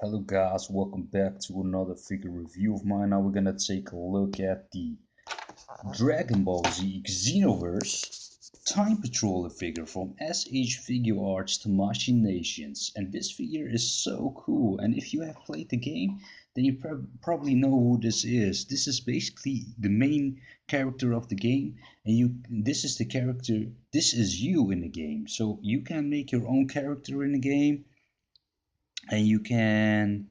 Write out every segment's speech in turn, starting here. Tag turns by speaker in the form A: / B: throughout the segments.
A: Hello guys, welcome back to another figure review of mine. Now we're gonna take a look at the Dragon Ball Z Xenoverse Time Patroller figure from S.H Figuarts to Machinations. And this figure is so cool, and if you have played the game, then you probably know who this is. This is basically the main character of the game, and this is the character, this is you in the game. So you can make your own character in the game, and you can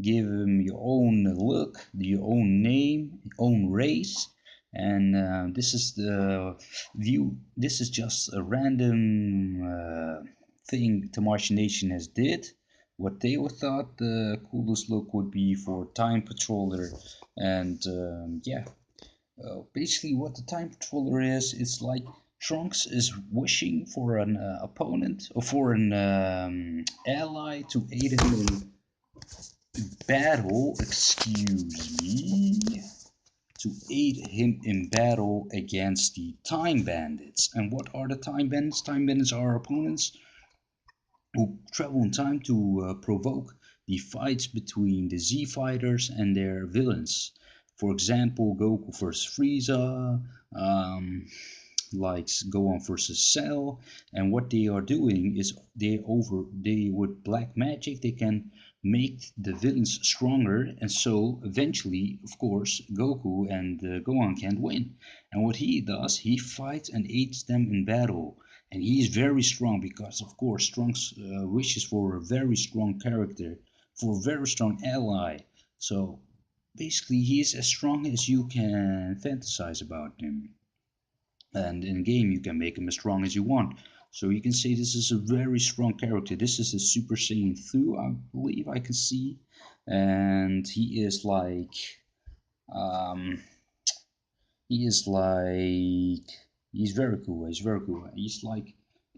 A: give him your own look, your own name, your own race. And this is the view. This is just a random thing the Machination has did. What they thought the coolest look would be for Time Patroller, and yeah, basically what the Time Patroller is, it's like Trunks is wishing for an opponent or for an ally to aid him in battle, excuse me, to aid him in battle against the Time Bandits. And what are the Time Bandits? Time Bandits are opponents who travel in time to provoke the fights between the Z fighters and their villains. For example, Goku versus Frieza, like Gohan versus Cell. And what they are doing is they with black magic they can make the villains stronger, and so eventually, of course, Goku and Gohan can't win. And what he does, he fights and aids them in battle, and he is very strong because, of course, Trunks wishes for a very strong character, for a very strong ally. So basically, he is as strong as you can fantasize about him. And in game, you can make him as strong as you want. So you can say this is a very strong character. This is a Super Saiyan 2, I believe I can see. And he is like, he's very cool. He's very cool. He's like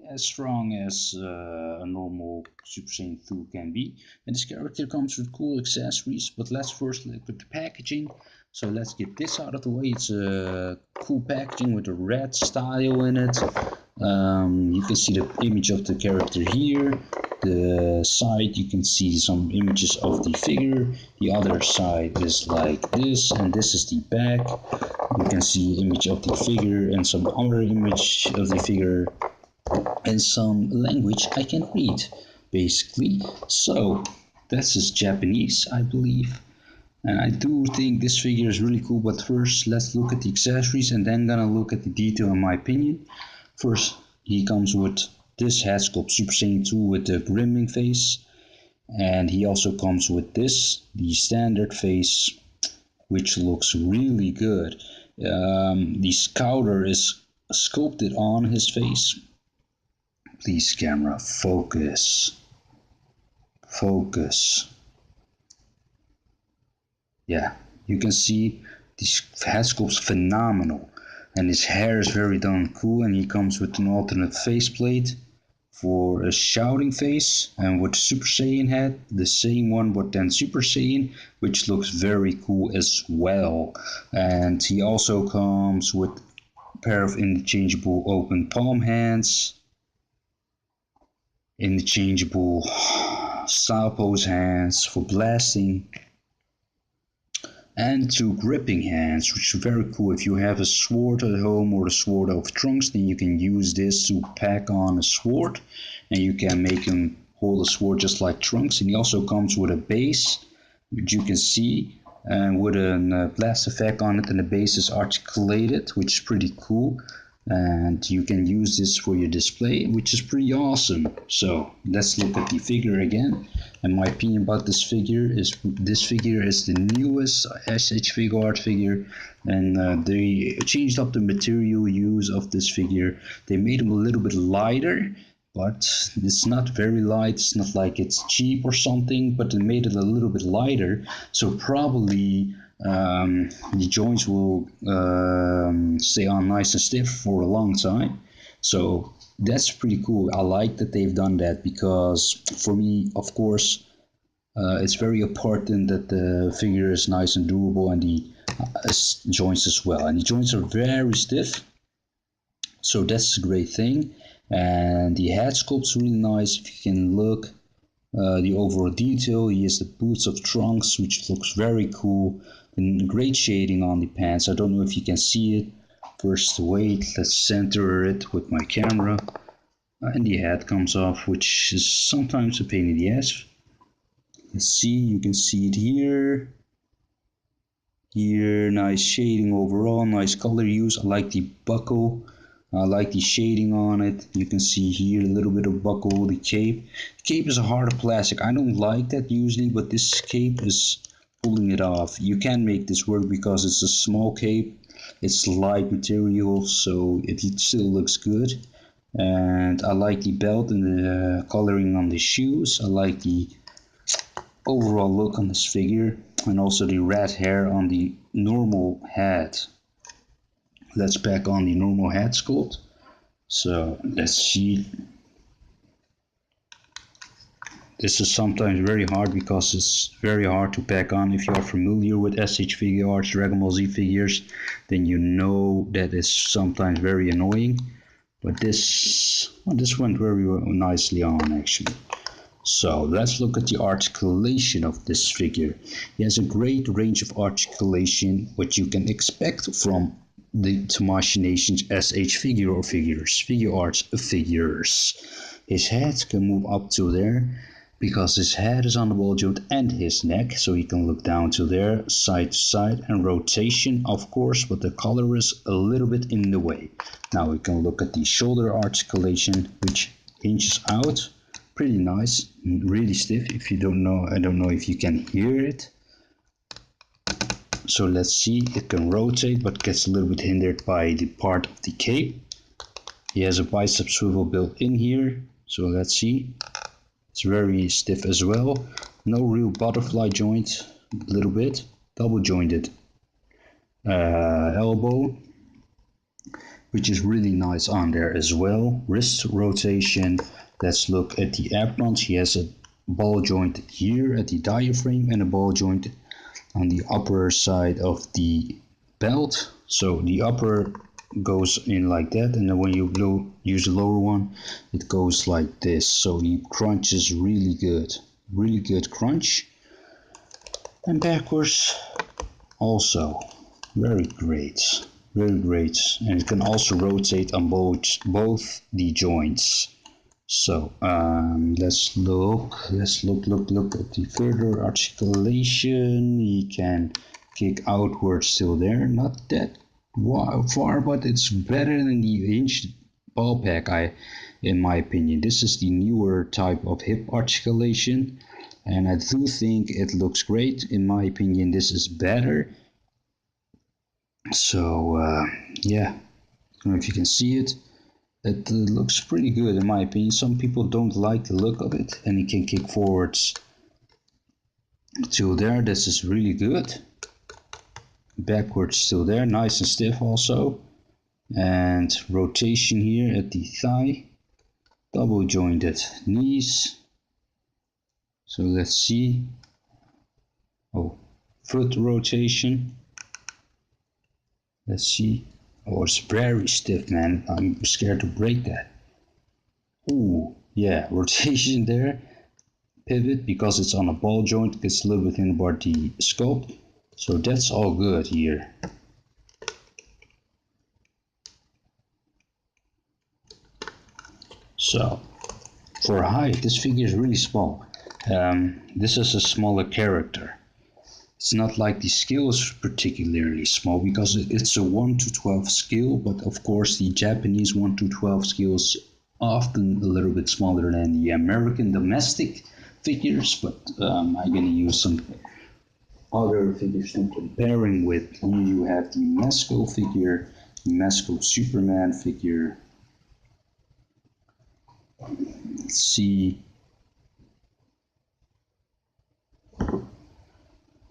A: as strong as a normal Super Saiyan 2 can be. And this character comes with cool accessories, but let's first look at the packaging. So let's get this out of the way. It's a cool packaging with a red style in it. You can see the image of the character here. The side, you can see some images of the figure. The other side is like this, and this is the back. You can see image of the figure and some other image of the figure and some language I can read, basically. So this is Japanese, I believe. And I do think this figure is really cool, but first let's look at the accessories and then gonna look at the detail in my opinion. First, he comes with this head sculpt Super Saiyan 2 with the brimming face, and he also comes with this, the standard face, which looks really good. The scouter is sculpted on his face. Please camera, focus. Focus. Yeah, you can see this head sculpt's phenomenal, and his hair is very done cool, and he comes with an alternate faceplate for a shouting face, and with Super Saiyan head, the same one but then Super Saiyan, which looks very cool as well. And he also comes with a pair of interchangeable open palm hands, interchangeable style pose hands for blasting, and two gripping hands, which is very cool. If you have a sword at home or the sword of Trunks, then you can use this to pack on a sword, and you can make him hold a sword just like Trunks. And he also comes with a base, which you can see, and with a blast effect on it, and the base is articulated, which is pretty cool. And you can use this for your display, which is pretty awesome. So let's look at the figure again. And my opinion about this figure is the newest S.H Figuarts figure, and they changed up the material use of this figure. They made him a little bit lighter, but it's not very light. It's not like it's cheap or something, but they made it a little bit lighter, so probably the joints will stay on nice and stiff for a long time. So that's pretty cool. I like that they've done that, because for me, of course, it's very important that the figure is nice and durable, and the joints as well. And the joints are very stiff, so that's a great thing. And the head sculpt's really nice. If you can look, The overall detail, he has the boots of trunks, which looks very cool, and great shading on the pants. I don't know if you can see it. First, wait, let's center it with my camera. And the hat comes off, which is sometimes a pain in the ass. Let's see, you can see it here. Here, nice shading overall, nice color use. I like the buckle. I like the shading on it. You can see here a little bit of buckle, the cape. The cape is a hard plastic. I don't like that usually, but this cape is pulling it off. You can make this work because it's a small cape. It's light material, so it still looks good. And I like the belt and the coloring on the shoes. I like the overall look on this figure, and also the red hair on the normal hat. Let's pack on the normal hat sculpt. So let's see. This is sometimes very hard because it's very hard to pack on. If you are familiar with S.H Figuarts, Dragon Ball Z figures, then you know that it's sometimes very annoying. But this went very nicely on actually. So let's look at the articulation of this figure. He has a great range of articulation, what you can expect from the Tamashii Nation's S.H Figuarts figures. His head can move up to there because his head is on the ball joint and his neck, so he can look down to there, side to side, and rotation, of course, but the color is a little bit in the way. Now we can look at the shoulder articulation, which hinges out. Pretty nice, really stiff. If you don't know, I don't know if you can hear it. So let's see, it can rotate, but gets a little bit hindered by the part of the cape. He has a bicep swivel built in here, so let's see. It's very stiff as well. No real butterfly joint, a little bit. Double jointed elbow, which is really nice on there as well. Wrist rotation. Let's look at the aprons. He has a ball joint here at the diaphragm and a ball joint on the upper side of the belt. So the upper goes in like that, and then when you use the lower one, it goes like this. So the crunch is really good crunch. And backwards also very great, and it can also rotate on both the joints. So let's look at the further articulation. He can kick outwards still there, not that far, but it's better than the hinged ball pack, in my opinion. This is the newer type of hip articulation, and I do think it looks great. In my opinion, this is better. So yeah, I don't know if you can see it. It looks pretty good in my opinion. Some people don't like the look of it, and it can kick forwards to there. This is really good. Backwards still there, nice and stiff also. And rotation here at the thigh. Double jointed knees. So let's see. Oh, foot rotation. Let's see. Oh, it's very stiff, man. I'm scared to break that. Ooh, yeah, rotation there. Pivot, because it's on a ball joint, gets a little bit in about the sculpt. So that's all good here. So, for height, this figure is really small. This is a smaller character. It's not like the scale is particularly small because it's a 1:12 scale, but of course the Japanese 1:12 scale is often a little bit smaller than the American domestic figures, but I'm going to use some other figures to comparing with. Here you have the Mesco figure, the Mesco Superman figure. Let's see.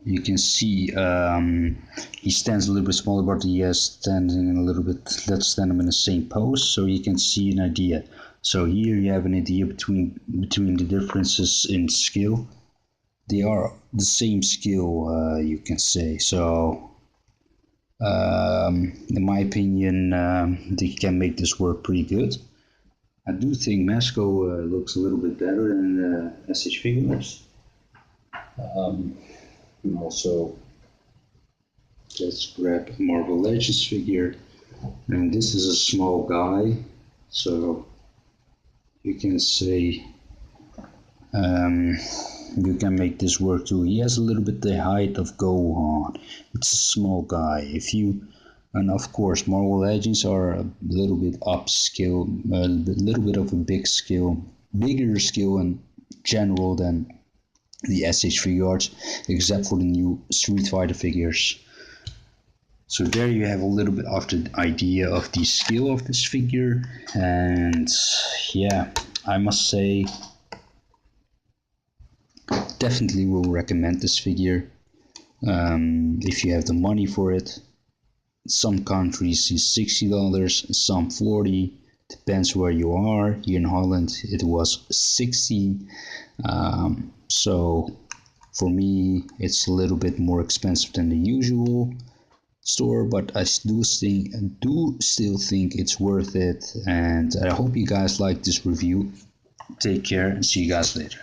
A: You can see he stands a little bit smaller, but he is standing a little bit. Let's stand him in the same pose so you can see an idea. So here you have an idea between the differences in skill. They are the same skill, you can say. So in my opinion, they can make this work pretty good. I do think Masco looks a little bit better than S.H Figuarts. Also, let's grab a Marvel Legends figure, and this is a small guy, so you can say you can make this work too. He has a little bit the height of Gohan. It's a small guy. And of course, Marvel Legends are a little bit upscale, a little bit of a bigger scale in general than the S.H Figuarts, except for the new Street Fighter figures. So there you have a little bit of the idea of the scale of this figure, and yeah, I must say, definitely will recommend this figure if you have the money for it. Some countries is $60, some 40, depends where you are. Here in Holland it was 60, so for me it's a little bit more expensive than the usual store, but I do still think it's worth it, and I hope you guys like this review. Take care and see you guys later.